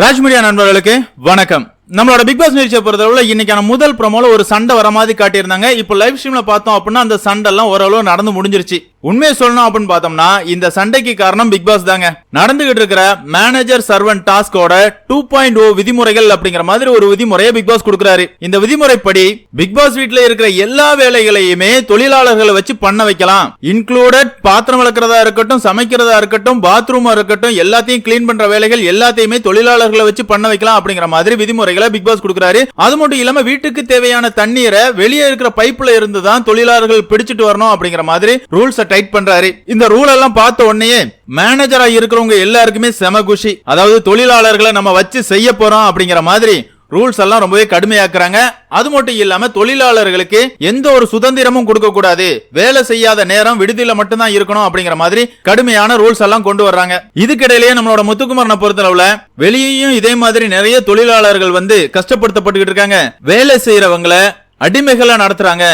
Raj media நண்பர்களுக்கு வணக்கம். நம்மளோட பிக் பாஸ் நிகழ்ச்சியை பொறுத்தவரை இன்னைக்கான முதல் ப்ரோமோல ஒரு சண்டை வர மாதிரி காட்டியிருந்தாங்க. இப்போ லைவ் ஸ்ட்ரீம்ல பார்த்தோம் அப்படின்னா அந்த சண்டை எல்லாம் ஓரளவு நடந்து முடிஞ்சிருச்சு. உண்மையை சொல்லணும் அப்படின்னு பார்த்தோம்னா இந்த சண்டைக்கு காரணம் பிக் பாஸ் தாங்க. நடந்துகிட்டு இருக்கிற மேனேஜர் சர்வன்ட் டாஸ்கோட 2.0 விதிமுறைகள் அப்படிங்கிற மாதிரி ஒரு விதிமுறையை பிக் பாஸ் கொடுக்கிறாரு. இந்த விதிமுறைப்படி பிக் பாஸ் வீட்டுல இருக்கிற எல்லா வேலைகளையுமே தொழிலாளர்களை வச்சு பண்ண வைக்கலாம். இன்க்ளூடட் பாத்திரம் விளக்குறதா இருக்கட்டும், சமைக்கிறதா இருக்கட்டும், பாத்ரூமா இருக்கட்டும், எல்லாத்தையும் கிளீன் பண்ற வேலைகள் எல்லாத்தையுமே தொழிலாளர்களை வச்சு பண்ண வைக்கலாம் அப்படிங்கிற மாதிரி விதிமுறைகள் பிக் பாஸ் கொடுக்கிறாரு. அது மட்டும் இல்லாம வீட்டுக்கு தேவையான தண்ணீரை வெளியே இருக்கிற பைப்ல இருந்து தான் தொழிலாளர்கள் பிடிச்சிட்டு வரணும் அப்படிங்கிற மாதிரி ரூல்ஸ் டைட் பண்றாரு. இந்த ரூல் எல்லாம் பார்த்த உடனே மேனேஜரா இருக்கிறவங்க எல்லாருக்குமே செம குஷி. அதாவது தொழிலாளர்களை நம்ம வச்சு செய்ய போறோம் அப்படிங்கிற மாதிரி ரூல்ஸ் எல்லாம் ரொம்பவே கடுமையாக்குறாங்க. அது மட்டும் இல்லாம தொழிலாளர்களுக்கு எந்த ஒரு சுதந்திரமும் கொடுக்க கூடாது, வேலை செய்யாத நேரம் விடுதியில மட்டும் தான் இருக்கணும் அப்படிங்கிற மாதிரி கடுமையான ரூல்ஸ் எல்லாம் கொண்டு வர்றாங்க. இதுக்கிடையிலேயே நம்மளோட முத்துக்குமரனை பொறுத்தளவுல வெளியேயும் இதே மாதிரி நிறைய தொழிலாளர்கள் வந்து கஷ்டப்படுத்தப்பட்டு இருக்காங்க. வேலை செய்யறவங்களை அடிமைகளா நடத்துறாங்க.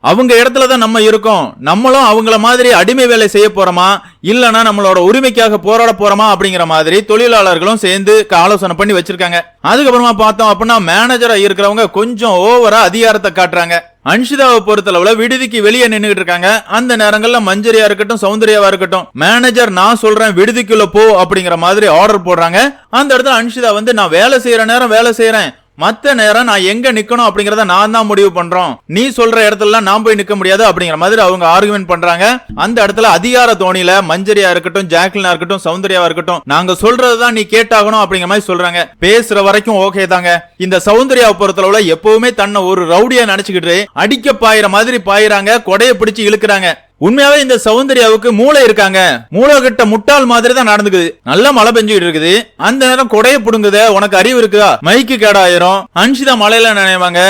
அவங்க இடத்துலதான் நம்ம இருக்கோம், நம்மளும் அவங்கள மாதிரி அடிமை வேலை செய்ய போறோமா இல்லனா நம்மளோட உரிமைக்காக போராட போறோமா அப்படிங்கிற மாதிரி தொழிலாளர்களும் சேர்ந்து ஆலோசனை பண்ணி வச்சிருக்காங்க. அதுக்கப்புறமா பார்த்தோம் அப்படின்னா மேனேஜரா இருக்கிறவங்க கொஞ்சம் ஓவரா அதிகாரத்தை காட்டுறாங்க. அன்ஷிதாவை பொறுத்தளவுல விடுதிக்கு வெளியே நின்னுட்டு இருக்காங்க. அந்த நேரங்கள்ல மஞ்சரியா இருக்கட்டும், சௌந்தர்யாவா இருக்கட்டும், மேனேஜர் நான் சொல்றேன் விடுதிக்குள்ள போ அப்படிங்கிற மாதிரி ஆர்டர் போடுறாங்க. அந்த இடத்துல அன்ஷிதா வந்து நான் வேலை செய்யற நேரம் வேலை செய்யறேன், மத்த நேரம் நான் எங்க நிக்கணும் அப்படிங்கறத நான் தான் முடிவு பண்றோம், நீ சொல்ற இடத்துல நான் போய் நிக்க முடியாது அப்படிங்கிற மாதிரி அவங்க ஆர்குமெண்ட் பண்றாங்க. அந்த இடத்துல அதிகார தோணியில மஞ்சரியா இருக்கட்டும், ஜாக்லினா இருக்கட்டும், சௌந்தர்யாவா இருக்கட்டும், நாங்க சொல்றதுதான் நீ கேட்டாகணும் அப்படிங்கிற மாதிரி சொல்றாங்க. பேசுற வரைக்கும் ஓகே தாங்க. இந்த சௌந்தர்யாவை பொறுத்தளவுல எப்பவுமே தன்னை ஒரு ரவுடியா நினைச்சுக்கிட்டு அடிக்க பாயிற மாதிரி பாயிறாங்க, கொடையை பிடிச்சு இழுக்கிறாங்க. உண்மையாவே இந்த சௌந்தர்யாவுக்கு மூளை இருக்காங்க, மூளை கிட்ட முட்டாள் மாதிரி தான் நடந்துக்குது. நல்லா மழை பெஞ்சுக்கிட்டு இருக்குது, அந்த நேரம் கொடைய புடுங்குத, உனக்கு அறிவு இருக்குதா, மைக்கு கேடாயிரும். அன்ஷிதா மழையில நினைவாங்க.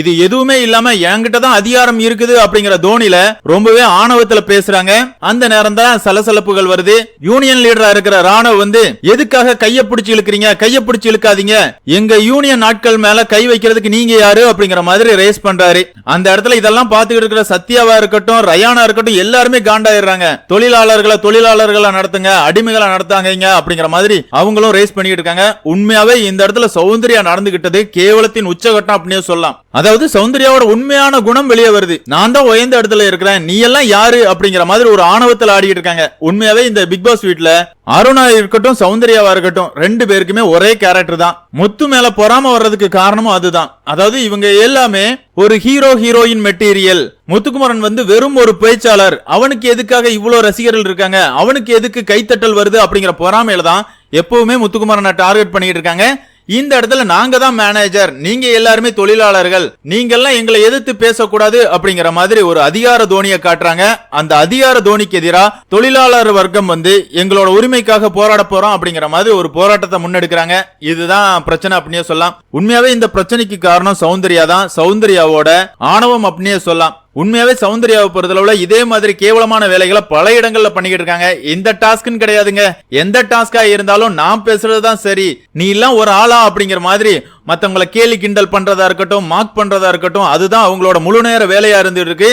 இது எதுவுமே இல்லாம என்கிட்ட தான் அதிகாரம் இருக்குது அப்படிங்கிற தோனில ரொம்பவே ஆணவத்துல பேசுறாங்க. அந்த நேரம் தான் சலசலப்புகள் வருது. யூனியன் லீடரா இருக்கிற ராணுவ வந்து எதுக்காக கைய பிடிச்சு இழுக்கிறீங்க, கைய பிடிச்சு இழுக்காதீங்க, எங்க யூனியன் நாட்கள் மேல கை வைக்கிறதுக்கு நீங்க யாரு அப்படிங்கிற மாதிரி ரேஸ் பண்றாரு. அந்த இடத்துல இதெல்லாம் பாத்துக்கிட்டு இருக்கிற சத்யாவா இருக்கட்டும், ரயானா இருக்கட்டும், எல்லாருமே காண்டாயிடுறாங்க. தொழிலாளர்களை நடத்துங்க, அடிமைகளை நடத்தாங்க அப்படிங்கிற மாதிரி அவங்களும் ரேஸ் பண்ணிட்டு இருக்காங்க. உண்மையாவே இந்த இடத்துல சௌந்தர்யா நடந்துகிட்டது கேவலத்தின் உச்சகட்டம் அப்படின்னு சொல்லலாம். அதாவது சௌந்தர்யாவோட உண்மையான குணம் வெளியே வருது. நான் தான் உயர்ந்த இடத்துல இருக்கிறேன், நீ எல்லாம் யாரு அப்படிங்கிற மாதிரி ஒரு ஆணவத்தில் ஆடிட்டு இருக்காங்க. உண்மையாவே இந்த பிக் பாஸ் வீட்ல அருணா இருக்கட்டும், சௌந்தர்யாவா இருக்கட்டும், ரெண்டு பேருக்குமே ஒரே கேரக்டர் தான். முத்து மேல பொறாம வர்றதுக்கு காரணமும் அதுதான். அதாவது இவங்க எல்லாமே ஒரு ஹீரோயின் மெட்டீரியல். முத்துக்குமரன் வந்து வெறும் ஒரு பேச்சாளர், அவனுக்கு எதுக்காக இவ்வளவு ரசிகர்கள் இருக்காங்க, அவனுக்கு எதுக்கு கைத்தட்டல் வருது அப்படிங்கிற பொறாமையில தான் எப்பவுமே முத்துக்குமரனை டார்கெட் பண்ணிட்டு இருக்காங்க. இந்த இடத்துல நாங்க தான் மேனேஜர், நீங்க எல்லாருமே தொழிலாளர்கள், நீங்க எல்லாம் எங்களை எதிர்த்து பேசக்கூடாது அப்படிங்கிற மாதிரி ஒரு அதிகார தோனியை காட்டுறாங்க. அந்த அதிகார தோனிக்கு எதிராக தொழிலாளர் வர்க்கம் வந்து எங்களோட உரிமைக்காக போராட போறோம் அப்படிங்கிற மாதிரி ஒரு போராட்டத்தை முன்னெடுக்கிறாங்க. இதுதான் பிரச்சனை அப்படின்னே சொல்லலாம். உண்மையாவே இந்த பிரச்சனைக்கு காரணம் சௌந்தர்யா தான், சௌந்தர்யாவோட ஆணவம் அப்படின்னே சொல்லலாம். உண்மையாவே சௌந்தர்யாவை பொறுத்தளவுல இதே மாதிரி கேவலமான வேலைகளை பல இடங்கள்ல பண்ணிக்கிட்டு இருக்காங்க. இந்த டாஸ்க்னு கிடையாதுங்க, எந்த டாஸ்கா இருந்தாலும் நான் பேசுறதுதான் சரி, நீ எல்லாம் ஒரு ஆளா அப்படிங்கிற மாதிரி மத்தவங்களை கேலி கிண்டல் பண்றதா இருக்கட்டும், மார்க் பண்றதா இருக்கட்டும், அதுதான் அவங்களோட முழு நேர வேலையா இருந்துட்டு இருக்கு.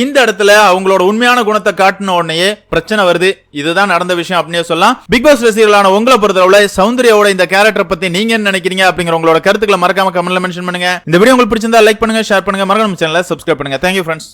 இந்த இடத்துல அவங்களோட உண்மையான குணத்தை காட்டின உடனே பிரச்சனை வருது. இதுதான் நடந்த விஷயம் அப்படின்னு சொல்லலாம். பிக் பாஸ் ரசிகர்களான உங்களை பொறுத்தளவுல சௌந்தர்யாவோட இந்த கேரக்டர் பத்தி நீங்க என்ன நினைக்கிறீங்க அப்படிங்கிற உங்களோட கருத்துக்களை மறக்காம கமெண்ட்ல மென்ஷன் பண்ணுங்க. இந்த வீடியோ உங்களுக்கு பிடிச்சிருந்தா லைக் பண்ணுங்க, ஷேர் பண்ணுங்க, மறக்காம சேனலை சப்ஸ்கிரைப் பண்ணுங்க. Thank you friends.